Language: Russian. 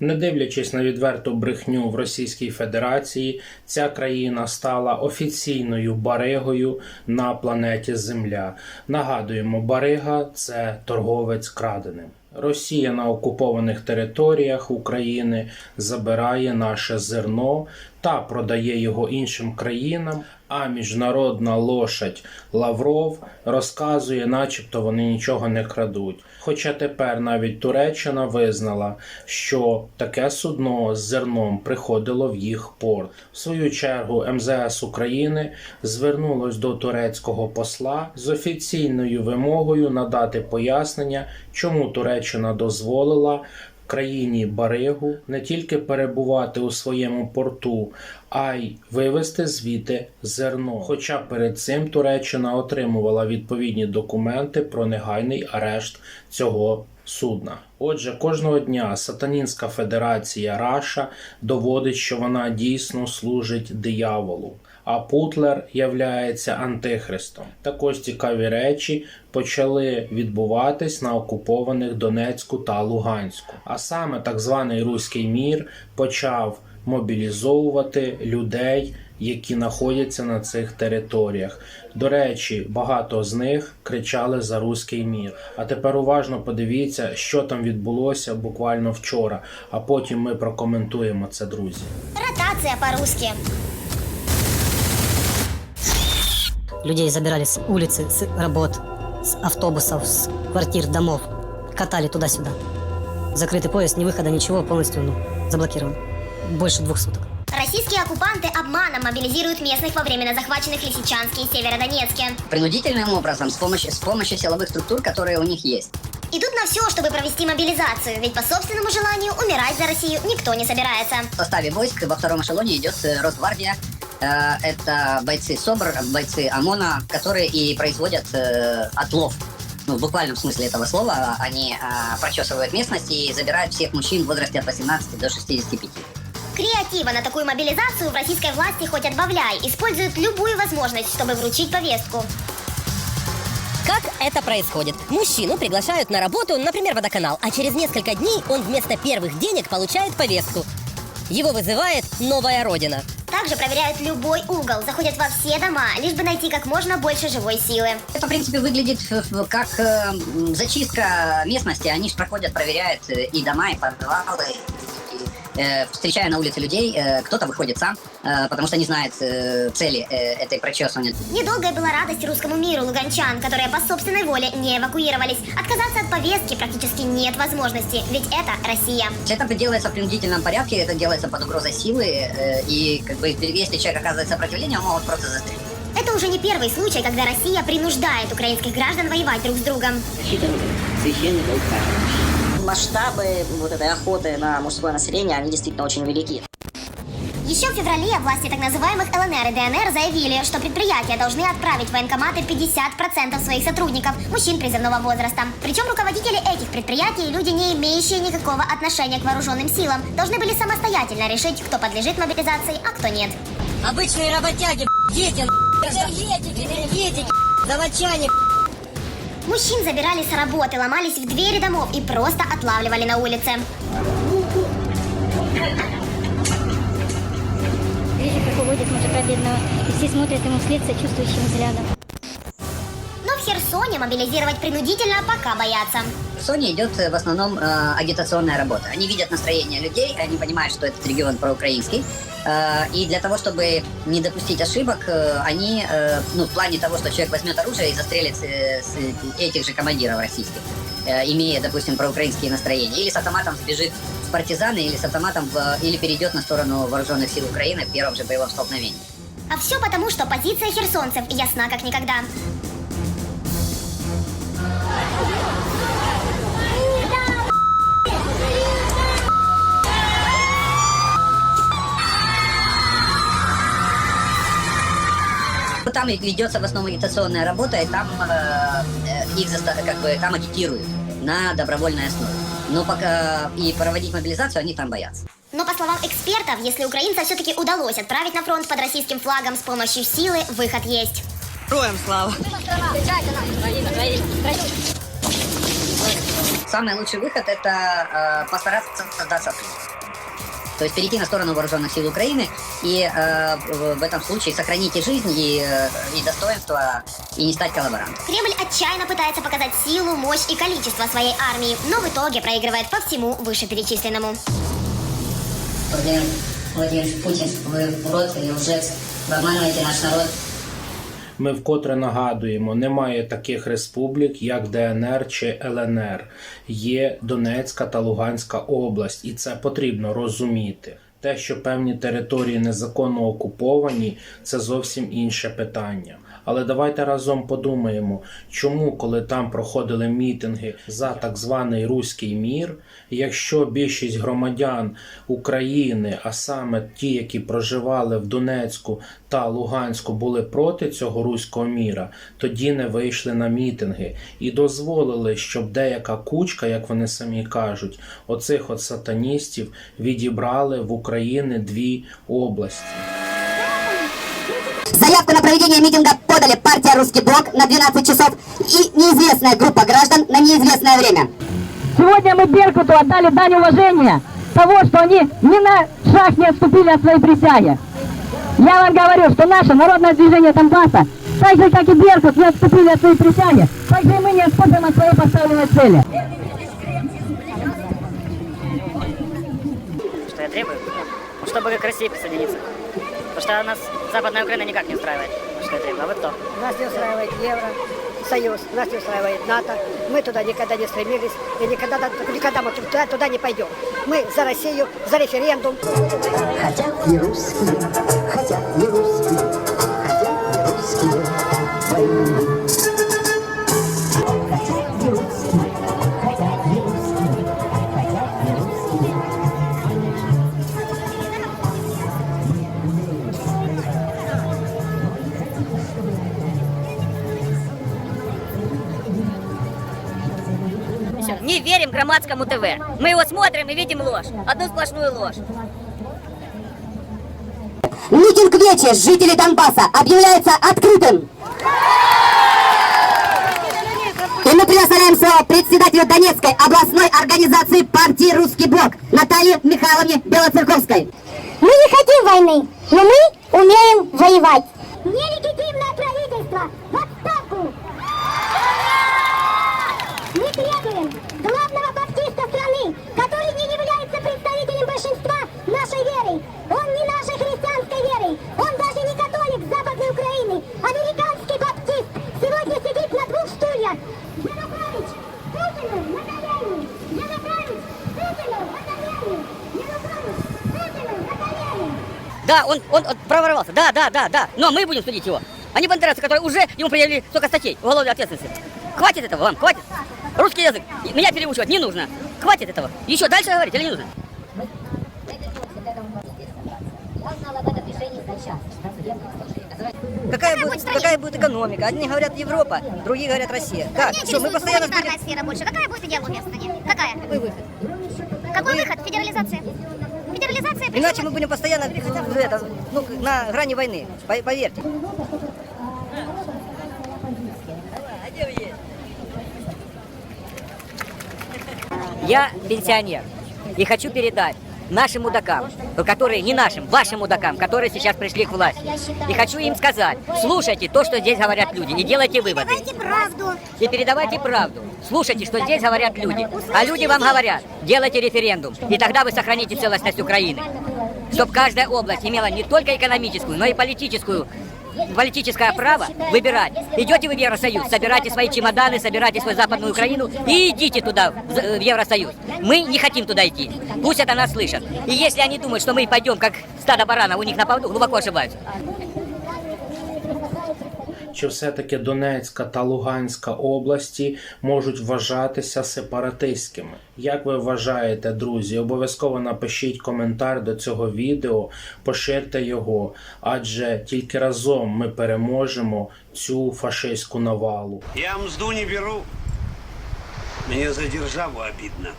Не дивлячись на відверту брехню в Російській Федерації, ця країна стала офіційною баригою на планеті Земля. Нагадуємо, барига – це торговець краденим. Росія на окупованих територіях України забирає наше зерно та продає його іншим країнам, а міжнародна лошадь Лавров розказує, начебто вони нічого не крадуть. Хоча тепер навіть Туреччина визнала, що таке судно з зерном приходило в їх порт. В свою чергу МЗС України звернулось до турецького посла з офіційною вимогою надати пояснення, чому Туреччина дозволила країні баригу не тільки перебувати у своєму порту, а й вивезти звідти зерно. Хоча перед цим Туреччина отримувала відповідні документи про негайний арешт цього судна. Отже, кожного дня сатанінська федерація Раша доводить, що вона дійсно служить дияволу, а Путлер являється антихристом. Також цікаві речі почали відбуватись на окупованих Донецьку та Луганську. А саме так званий Руський мір почав мобілізовувати людей, які знаходяться на цих територіях. До речі, багато з них кричали за Руський мір. А тепер уважно подивіться, що там відбулося буквально вчора, а потім ми прокоментуємо це, друзі. Ротация по-русски. Людей забирали с улицы, с работ, с автобусов, с квартир, домов. Катали туда-сюда. Закрытый поезд, ни выхода, ничего, полностью заблокирован. Больше 2 суток. Российские оккупанты обманом мобилизируют местных во временно захваченных Лисичанске и Северодонецке. Принудительным образом, с помощью силовых структур, которые у них есть. Идут на все, чтобы провести мобилизацию, ведь по собственному желанию умирать за Россию никто не собирается. В составе войск во втором эшелоне идет Росгвардия. Это бойцы СОБР, бойцы ОМОНа, которые и производят отлов. Ну, в буквальном смысле этого слова. Они прочесывают местность и забирают всех мужчин в возрасте от 18 до 65. Креатива на такую мобилизацию в российской власти хоть отбавляй, используют любую возможность, чтобы вручить повестку. Как это происходит? Мужчину приглашают на работу, например, водоканал, а через несколько дней он вместо первых денег получает повестку. Его вызывает новая родина. Также проверяют любой угол, заходят во все дома, лишь бы найти как можно больше живой силы. Это, в принципе, выглядит как зачистка местности. Они же проходят, проверяют и дома, и подвалы. Встречая на улице людей, кто-то выходит сам, потому что не знает цели этой прочесывания. Недолгая была радость русскому миру луганчан, которые по собственной воле не эвакуировались. Отказаться от повестки практически нет возможности, ведь это Россия. Это делается в принудительном порядке, это делается под угрозой силы, и как бы, если человек оказывает сопротивление, его могут просто застрелить. Это уже не первый случай, когда Россия принуждает украинских граждан воевать друг с другом. Масштабы вот этой охоты на мужское население, они действительно очень велики. Еще в феврале власти так называемых ЛНР и ДНР заявили, что предприятия должны отправить в военкоматы 50% своих сотрудников, мужчин призывного возраста. Причем руководители этих предприятий, люди, не имеющие никакого отношения к вооруженным силам, должны были самостоятельно решить, кто подлежит мобилизации, а кто нет. Обычные работяги, дети, энергетики, заводчане. Мужчин забирали с работы, ломались в двери домов и просто отлавливали на улице. Видите, как уводит мужика бедного, и все смотрят ему вслед сочувствующим взглядом. Но в Херсоне мобилизировать принудительно пока боятся. В Херсоне идет в основном агитационная работа. Они видят настроение людей, они понимают, что этот регион проукраинский. И для того, чтобы не допустить ошибок, они, в плане того, что человек возьмет оружие и застрелит этих же командиров российских, имея, допустим, проукраинские настроения, или с автоматом сбежит в партизаны, или с автоматом, или перейдет на сторону вооруженных сил Украины в первом же боевом столкновении. А все потому, что позиция херсонцев ясна как никогда. Там ведется в основном агитационная работа, и там там агитируют на добровольной основе. Но пока и проводить мобилизацию они там боятся. Но по словам экспертов, если украинцам все-таки удалось отправить на фронт под российским флагом с помощью силы, выход есть. Героям слава! самый лучший выход – это постараться создаться оттуда. То есть перейти на сторону вооруженных сил Украины и в этом случае сохранить и жизнь, и достоинство, и не стать коллаборантом. Кремль отчаянно пытается показать силу, мощь и количество своей армии, но в итоге проигрывает по всему вышеперечисленному. Владимир Путин, вы урод или лжец, вы обманываете наш народ. Ми вкотре нагадуємо, немає таких республік, як ДНР чи ЛНР. Є Донецька та Луганська область, і це потрібно розуміти. Те, що певні території незаконно окуповані, це зовсім інше питання. Але давайте разом подумаємо, чому, коли там проходили мітинги за так званий Руський мір, якщо більшість громадян України, а саме ті, які проживали в Донецьку та Луганську, були проти цього Руського міра, тоді не вийшли на мітинги і дозволили, щоб деяка кучка, як вони самі кажуть, оцих от сатаністів відібрали в Україні 2 області. Заявку на проведение митинга подали партия «Русский блок» на 12 часов и неизвестная группа граждан на неизвестное время. Сегодня мы Беркуту отдали дань уважения того, что они ни на шаг не отступили от своей присяги. Я вам говорю, что наше народное движение Донбасса, так же, как и Беркут, не отступили от своей присяги, так же и мы не отступим от своей поставленной цели. Что я требую? Ну, чтобы к России присоединиться. Потому что нас Западная Украина никак не устраивает. Что я требую? А вы кто? Нас не устраивает Евросоюз, нас не устраивает НАТО. Мы туда никогда не стремились и никогда мы туда не пойдем. Мы за Россию, за референдум. Хотят не русские, хотят не русские, хотят не русские войны. Хотят не русские, хотят не русские, хотят не русские. Не верим громадскому ТВ. Мы его смотрим и видим ложь. Одну сплошную ложь. Митинг вечер жителей Донбасса объявляется открытым. И мы предоставляем слово председателю Донецкой областной организации партии «Русский блок» Наталье Михайловне Белоцерковской. Мы не хотим войны, но мы умеем воевать. Нелегитимное правительство в отставку! Мы требуем главного баптиста страны, который не является представителем большинства нашей веры. Он не нашей христианской веры. Он даже не католик Западной Украины. Американский баптист сегодня сидит на 2 стульях. Янукович, Путину на колени! Янукович, Путину на колени! Янукович, Путину на колени! Да, он проворовался. Да. Но мы будем судить его. А не бандеровцы, которые уже ему предъявили столько статей уголовной ответственности. Хватит этого вам, хватит. Русский язык. Меня переучивать не нужно. Хватит этого. Еще дальше говорить или не нужно? Какая будет экономика? Одни говорят Европа, другие говорят Россия. Как? Что, мы постоянно будем... сфера больше. Какая будет идеология в стране? Какая? Какой выход? Какой выход? Федерализация. Федерализация. Иначе мы будем постоянно на грани войны, поверьте. Я пенсионер и хочу передать нашим мудакам, которые не нашим, вашим мудакам, которые сейчас пришли к власти. И хочу им сказать, слушайте то, что здесь говорят люди, и делайте выводы. Передавайте правду. И передавайте правду. Слушайте, что здесь говорят люди. А люди вам говорят, делайте референдум, и тогда вы сохраните целостность Украины. Чтобы каждая область имела не только экономическую, но и политическое право выбирать. Идете вы в Евросоюз, собирайте свои чемоданы, собирайте свою Западную Украину и идите туда, в Евросоюз. Мы не хотим туда идти. Пусть это нас слышат. И если они думают, что мы пойдем как стадо баранов у них на поводу, глубоко ошибаются. Чи все-таки Донецька та Луганська області можуть вважатися сепаратистськими? Як ви вважаєте, друзі? Обов'язково напишіть коментар до цього відео, поширте його, адже тільки разом ми переможемо цю фашистську навалу. Я мзду не беру. Мне за державу обидно.